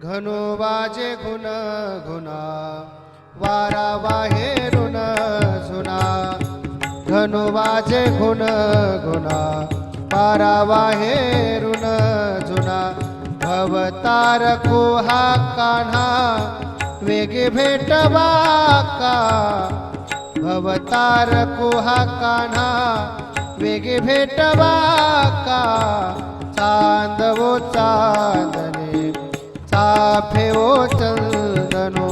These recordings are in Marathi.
घनु वाजे गुण गुणा वारा बाहेरून सुना घनु वाजे गुण गुणा वारा बाहेरून जुना भवतार कुहा कान्हा वेगे भेटवा का भवतार कुहा कान्हा वेगे भेटवा का चांदवो चांदणे चाफे ओ चंदनो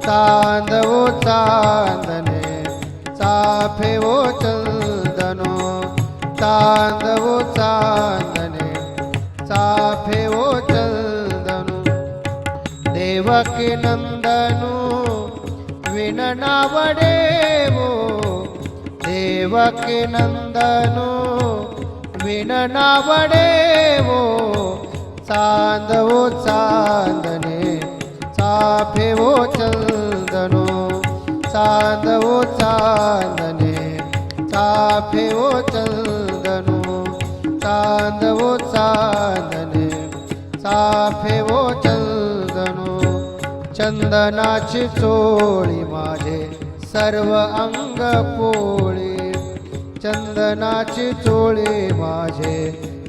चांदवो चांदणे चाफे ओ चंदनो चांदवो चांदणे चाफे ओ चंदनो देवकी नंदनु विननावडे वो देवकी नंदनु विननावडे वो चांदवो चांदणे चाफे वो चंदनो चांदवो चांदणे चाफे वो चंदनो चांदवो चांदणे चाफे वो चंदनो चंदनाची चोळी माझे सर्व अंग पोळी चंदनाची चोळी माझे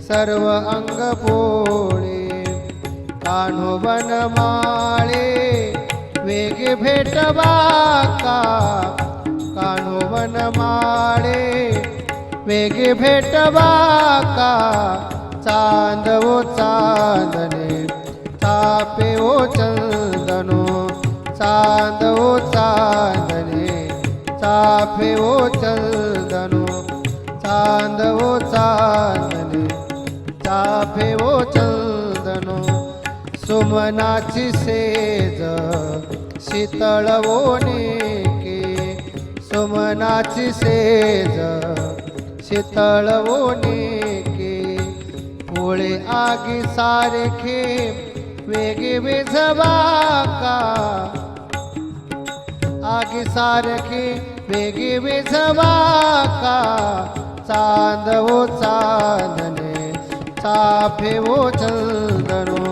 सर्व अंग पोळी कान्हो वनमाळे वेगे भेटवा का कान्हो वनमाळे वेगे भेटवा का चांदवो चांदणे चाफे ओ चंदनो चांदवो चांदणे चाफे ओ चंदनो चांदवो चांदणे चाफे ओ चंदनो सुमनाची सेज शीतळ ओनिके सुमनाची सेज शीतळ ओनिके पोळे आगी सारखे वेगे विझवा का आगी सारखे वेगे विझवा का चांदवो चांदणे चाफे वो चंदनो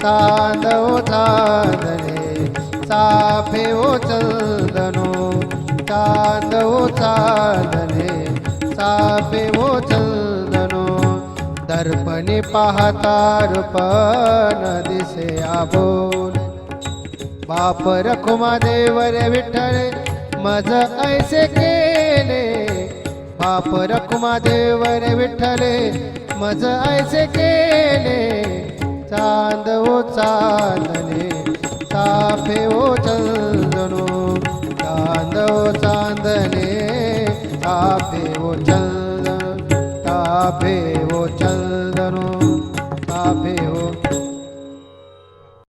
चांदवो चांदणे चाफे वो चंदनो चांदवो चांदणे चाफे वो चंदनो दर्पणी पाहता रूपन दिसे आबोल बाप रखुमा देवर विठ्ठल मज ऐसे केले बाप रखुमा देवर विठ्ठल मज ऐसे केले चांदवो चांदणे चाफे ओ चंदनो चांदवो चांदणे चाफे ओ चंदन चाफे ओ चंदन